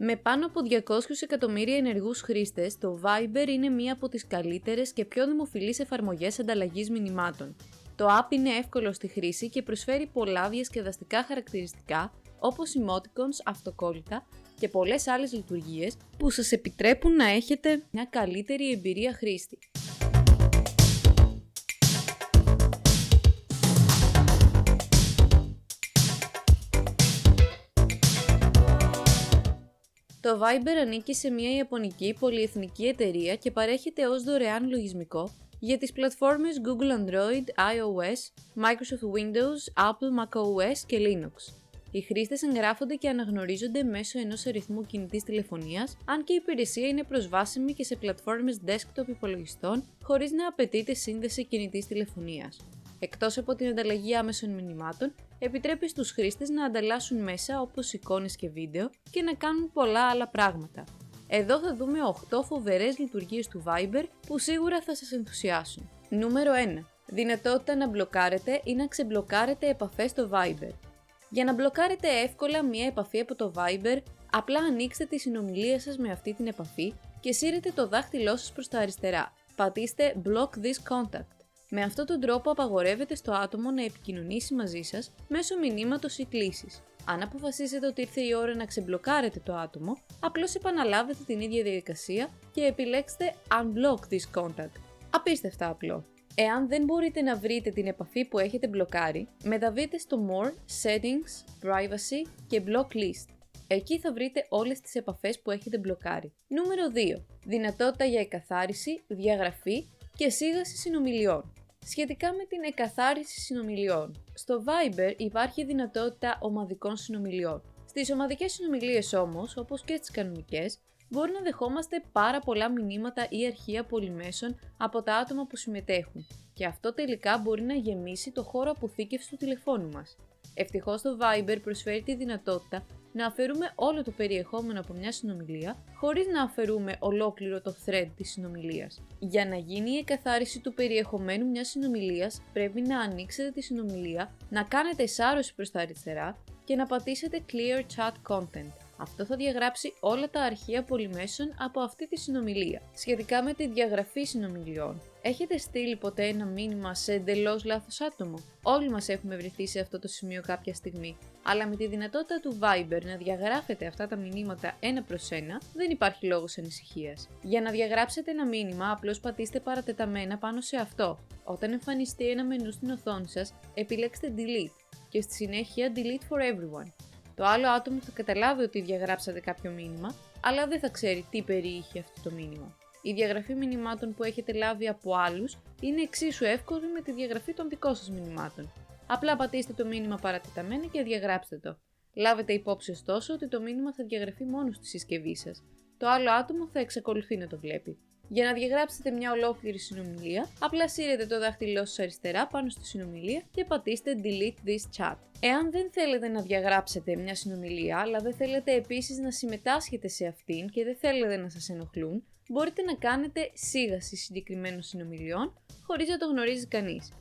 Με πάνω από 200 εκατομμύρια ενεργούς χρήστες, το Viber είναι μία από τις καλύτερες και πιο δημοφιλείς εφαρμογές ανταλλαγής μηνυμάτων. Το app είναι εύκολο στη χρήση και προσφέρει πολλά διασκεδαστικά χαρακτηριστικά, όπως emoticons, αυτοκόλλητα και πολλές άλλες λειτουργίες που σας επιτρέπουν να έχετε μια καλύτερη εμπειρία χρήστη. Το Viber ανήκει σε μια ιαπωνική πολυεθνική εταιρεία και παρέχεται ως δωρεάν λογισμικό για τις πλατφόρμες Google Android, iOS, Microsoft Windows, Apple macOS και Linux. Οι χρήστες εγγράφονται και αναγνωρίζονται μέσω ενός αριθμού κινητής τηλεφωνίας, αν και η υπηρεσία είναι προσβάσιμη και σε πλατφόρμες desktop υπολογιστών χωρίς να απαιτείται σύνδεση κινητής τηλεφωνίας. Εκτός από την ανταλλαγή άμεσων μηνυμάτων, επιτρέπει στους χρήστες να ανταλλάσσουν μέσα όπως εικόνες και βίντεο και να κάνουν πολλά άλλα πράγματα. Εδώ θα δούμε 8 φοβερές λειτουργίες του Viber που σίγουρα θα σας ενθουσιάσουν. Νούμερο 1. Δυνατότητα να μπλοκάρετε ή να ξεμπλοκάρετε επαφές στο Viber. Για να μπλοκάρετε εύκολα μία επαφή από το Viber, απλά ανοίξτε τη συνομιλία σας με αυτή την επαφή και σύρετε το δάχτυλό σας προς τα αριστερά. Πατήστε Block this contact. Με αυτόν τον τρόπο απαγορεύεται στο άτομο να επικοινωνήσει μαζί σας μέσω μηνύματος ή κλήσης. Αν αποφασίσετε ότι ήρθε η ώρα να ξεμπλοκάρετε το άτομο, απλώς επαναλάβετε την ίδια διαδικασία και επιλέξτε Unblock this contact. Απίστευτα απλό. Εάν δεν μπορείτε να βρείτε την επαφή που έχετε μπλοκάρει, μεταβείτε στο More, Settings, Privacy και Block List. Εκεί θα βρείτε όλες τις επαφές που έχετε μπλοκάρει. Νούμερο 2. Δυνατότητα για εκαθάριση, διαγραφή και σίγαση συνομιλιών. Σχετικά με την εκαθάριση συνομιλιών, στο Viber υπάρχει δυνατότητα ομαδικών συνομιλιών. Στις ομαδικές συνομιλίες όμως, όπως και στις κανονικές, μπορεί να δεχόμαστε πάρα πολλά μηνύματα ή αρχεία πολυμέσων από τα άτομα που συμμετέχουν και αυτό τελικά μπορεί να γεμίσει το χώρο αποθήκευσης του τηλεφώνου μας. Ευτυχώς το Viber προσφέρει τη δυνατότητα να αφαιρούμε όλο το περιεχόμενο από μια συνομιλία χωρίς να αφαιρούμε ολόκληρο το thread της συνομιλίας. Για να γίνει η εκαθάριση του περιεχομένου μιας συνομιλίας πρέπει να ανοίξετε τη συνομιλία, να κάνετε σάρωση προς τα αριστερά και να πατήσετε Clear Chat Content. Αυτό θα διαγράψει όλα τα αρχεία πολυμέσων από αυτή τη συνομιλία. Σχετικά με τη διαγραφή συνομιλιών, έχετε στείλει ποτέ ένα μήνυμα σε εντελώς λάθος άτομο? Όλοι μας έχουμε βρεθεί σε αυτό το σημείο κάποια στιγμή, αλλά με τη δυνατότητα του Viber να διαγράφετε αυτά τα μηνύματα ένα προς ένα, δεν υπάρχει λόγος ανησυχίας. Για να διαγράψετε ένα μήνυμα, απλώς πατήστε παρατεταμένα πάνω σε αυτό. Όταν εμφανιστεί ένα μενού στην οθόνη σας, επιλέξτε Delete και στη συνέχεια Delete for Everyone. Το άλλο άτομο θα καταλάβει ότι διαγράψατε κάποιο μήνυμα, αλλά δεν θα ξέρει τι περιείχε αυτό το μήνυμα. Η διαγραφή μηνυμάτων που έχετε λάβει από άλλους είναι εξίσου εύκολη με τη διαγραφή των δικών σας μηνυμάτων. Απλά πατήστε το μήνυμα παρατεταμένα και διαγράψτε το. Λάβετε υπόψη ωστόσο ότι το μήνυμα θα διαγραφεί μόνο στη συσκευή σας. Το άλλο άτομο θα εξακολουθεί να το βλέπει. Για να διαγράψετε μια ολόκληρη συνομιλία, απλά σύρετε το δάχτυλό σας αριστερά πάνω στη συνομιλία και πατήστε Delete this chat. Εάν δεν θέλετε να διαγράψετε μια συνομιλία, αλλά δεν θέλετε επίσης να συμμετάσχετε σε αυτήν και δεν θέλετε να σας ενοχλούν, μπορείτε να κάνετε σίγαση συγκεκριμένων συνομιλιών χωρίς να το γνωρίζει κανείς.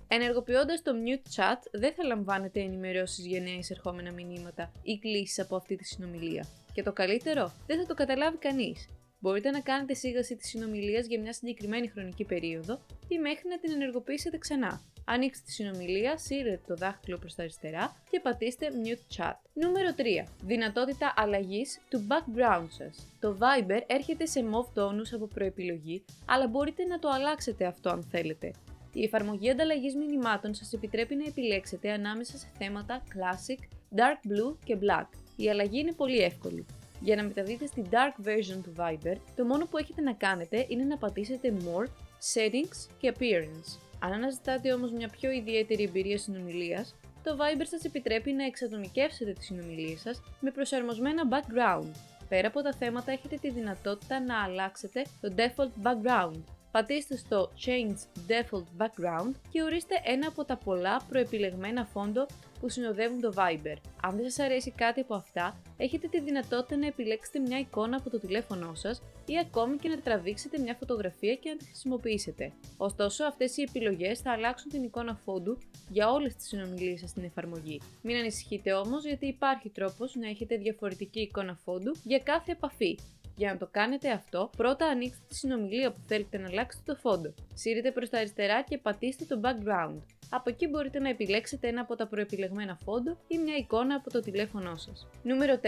Ενεργοποιώντας το Mute Chat, δεν θα λαμβάνετε ενημερώσεις για νέα εισερχόμενα μηνύματα ή κλήσεις από αυτή τη συνομιλία. Και το καλύτερο, δεν θα το καταλάβει κανείς. Μπορείτε να κάνετε σίγαση της συνομιλίας για μια συγκεκριμένη χρονική περίοδο ή μέχρι να την ενεργοποιήσετε ξανά. Ανοίξτε τη συνομιλία, σύρετε το δάχτυλο προς τα αριστερά και πατήστε Mute Chat. Νούμερο 3. Δυνατότητα αλλαγής του background σας. Το Viber έρχεται σε mauve τόνους από προεπιλογή, αλλά μπορείτε να το αλλάξετε αυτό αν θέλετε. Η εφαρμογή ανταλλαγής μηνυμάτων σας επιτρέπει να επιλέξετε ανάμεσα σε θέματα Classic, Dark Blue και Black. Η αλλαγή είναι πολύ εύκολη. Για να μεταδείτε στη Dark version του Viber, το μόνο που έχετε να κάνετε είναι να πατήσετε More, Settings και Appearance. Αν αναζητάτε όμως μια πιο ιδιαίτερη εμπειρία συνομιλίας, το Viber σας επιτρέπει να εξατομικεύσετε τη συνομιλία σας με προσαρμοσμένα background. Πέρα από τα θέματα έχετε τη δυνατότητα να αλλάξετε το default background. πατήστε στο Change Default Background και ορίστε ένα από τα πολλά προεπιλεγμένα φόντο που συνοδεύουν το Viber. Αν δεν σας αρέσει κάτι από αυτά, έχετε τη δυνατότητα να επιλέξετε μια εικόνα από το τηλέφωνό σας ή ακόμη και να τραβήξετε μια φωτογραφία και να τη χρησιμοποιήσετε. Ωστόσο, αυτές οι επιλογές θα αλλάξουν την εικόνα φόντου για όλες τις συνομιλίες σας στην εφαρμογή. Μην ανησυχείτε όμως, γιατί υπάρχει τρόπος να έχετε διαφορετική εικόνα φόντου για κάθε επαφή. Για να το κάνετε αυτό, πρώτα ανοίξτε τη συνομιλία που θέλετε να αλλάξετε το φόντο. Σύρετε προς τα αριστερά και πατήστε το background. Από εκεί μπορείτε να επιλέξετε ένα από τα προεπιλεγμένα φόντο ή μια εικόνα από το τηλέφωνό σας. Νούμερο 4.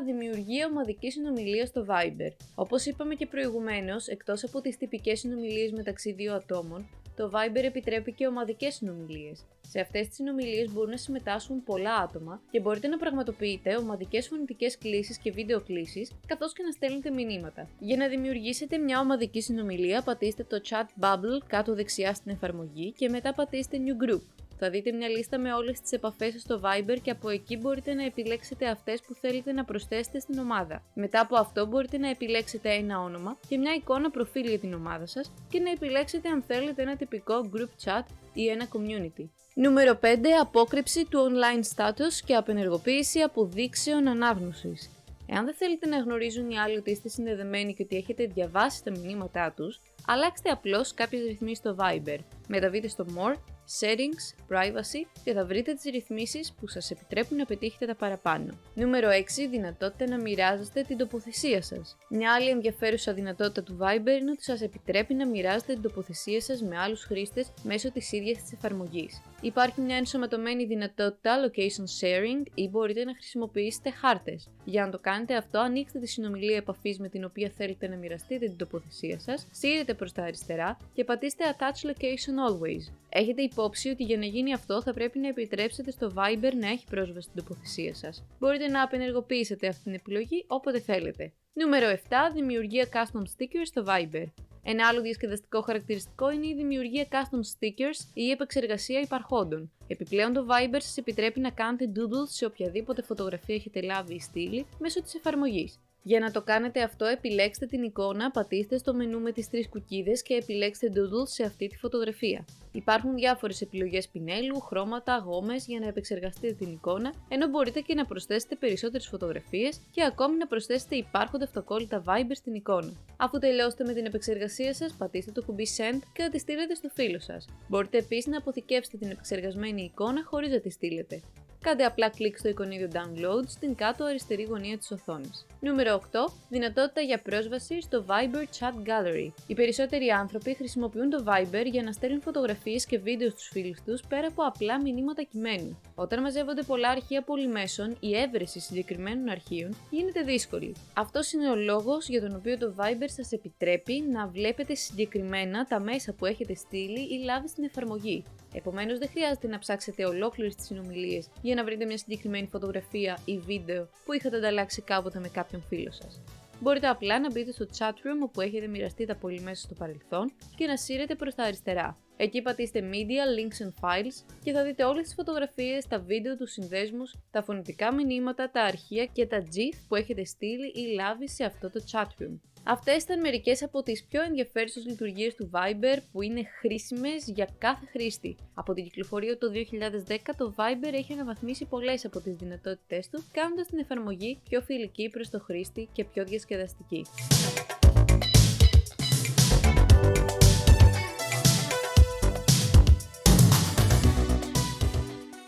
Δημιουργία ομαδικής συνομιλίας στο Viber. Όπως είπαμε και προηγουμένως, εκτός από τις τυπικές συνομιλίες μεταξύ δύο ατόμων, το Viber επιτρέπει και ομαδικές συνομιλίες. Σε αυτές τις συνομιλίες μπορούν να συμμετάσχουν πολλά άτομα και μπορείτε να πραγματοποιείτε ομαδικές φωνητικές κλήσεις και βίντεο κλήσεις, καθώς και να στέλνετε μηνύματα. Για να δημιουργήσετε μια ομαδική συνομιλία, πατήστε το Chat Bubble κάτω δεξιά στην εφαρμογή και μετά πατήστε New Group. Θα δείτε μια λίστα με όλες τις επαφές σας στο Viber και από εκεί μπορείτε να επιλέξετε αυτές που θέλετε να προσθέσετε στην ομάδα. Μετά από αυτό μπορείτε να επιλέξετε ένα όνομα και μια εικόνα προφίλ για την ομάδα σας και να επιλέξετε αν θέλετε ένα τυπικό group chat ή ένα community. Νούμερο 5. Απόκρυψη του online status και απενεργοποίηση αποδείξεων ανάγνωσης. Εάν δεν θέλετε να γνωρίζουν οι άλλοι ότι είστε συνδεδεμένοι και ότι έχετε διαβάσει τα μηνύματά τους, αλλάξτε απλώς κάποιες ρυθμίσεις στο Viber. Μεταβείτε στο More, Settings, Privacy και θα βρείτε τις ρυθμίσεις που σας επιτρέπουν να πετύχετε τα παραπάνω. Νούμερο 6. Δυνατότητα να μοιράζεστε την τοποθεσία σας. Μια άλλη ενδιαφέρουσα δυνατότητα του Viber είναι ότι σας επιτρέπει να μοιράζετε την τοποθεσία σας με άλλους χρήστες μέσω της ίδιας της εφαρμογής. Υπάρχει μια ενσωματωμένη δυνατότητα Location Sharing ή μπορείτε να χρησιμοποιήσετε χάρτες. Για να το κάνετε αυτό, ανοίξτε τη συνομιλία επαφής με την οποία θέλετε να μοιραστείτε την τοποθεσία σας, σύρετε προς τα αριστερά και πατήστε Attach Location Always. Έχετε υπόψη ότι για να γίνει αυτό θα πρέπει να επιτρέψετε στο Viber να έχει πρόσβαση στην τοποθεσία σας. Μπορείτε να απενεργοποιήσετε αυτή την επιλογή όποτε θέλετε. Νούμερο 7. Δημιουργία Custom Stickers στο Viber. Ένα άλλο διασκεδαστικό χαρακτηριστικό είναι η δημιουργία custom stickers ή η επεξεργασία υπαρχόντων. Επιπλέον, το Viber σας επιτρέπει να κάνετε doodles σε οποιαδήποτε φωτογραφία έχετε λάβει ή στείλει μέσω της εφαρμογής. Για να το κάνετε αυτό, επιλέξτε την εικόνα, πατήστε στο μενού με τις τρεις κουκίδες και επιλέξτε doodles σε αυτή τη φωτογραφία. Υπάρχουν διάφορες επιλογές πινέλου, χρώματα, γόμες για να επεξεργαστείτε την εικόνα, ενώ μπορείτε και να προσθέσετε περισσότερες φωτογραφίες και ακόμη να προσθέσετε υπάρχοντα αυτοκόλλητα Viber στην εικόνα. Αφού τελειώσετε με την επεξεργασία σας, πατήστε το κουμπί Send και θα τη στείλετε στο φίλο σας. Μπορείτε επίσης να αποθηκεύσετε την επεξεργασμένη εικόνα χωρίς να τη στείλετε. Κάντε απλά κλικ στο εικονίδιο Download στην κάτω αριστερή γωνία της οθόνης. Νούμερο 8. Δυνατότητα για πρόσβαση στο Viber Chat Gallery. Οι περισσότεροι άνθρωποι χρησιμοποιούν το Viber για να στέλνουν φωτογραφίες και βίντεο στους φίλους τους πέρα από απλά μηνύματα κειμένου. Όταν μαζεύονται πολλά αρχεία πολυμέσων, η έβρεση συγκεκριμένων αρχείων γίνεται δύσκολη. Αυτός είναι ο λόγος για τον οποίο το Viber σας επιτρέπει να βλέπετε συγκεκριμένα τα μέσα που έχετε στείλει ή λάβει στην εφαρμογή. Επομένως, δεν χρειάζεται να ψάξετε ολόκληρες τις συνομιλίες για να βρείτε μια συγκεκριμένη φωτογραφία ή βίντεο που είχατε ανταλλάξει κάποτε με κάποιον φίλο σας. Μπορείτε απλά να μπείτε στο chat room όπου έχετε μοιραστεί τα πολυμέσα στο παρελθόν και να σύρετε προς τα αριστερά. Εκεί πατήστε Media, Links and Files και θα δείτε όλες τις φωτογραφίες, τα βίντεο, τους συνδέσμους, τα φωνητικά μηνύματα, τα αρχεία και τα GIF που έχετε στείλει ή λάβει σε αυτό το chat room. Αυτές ήταν μερικές από τις πιο ενδιαφέρουσες λειτουργίες του Viber που είναι χρήσιμες για κάθε χρήστη. Από την κυκλοφορία το 2010 το Viber έχει αναβαθμίσει πολλές από τις δυνατότητές του, κάνοντας την εφαρμογή πιο φιλική προς το χρήστη και πιο διασκεδαστική.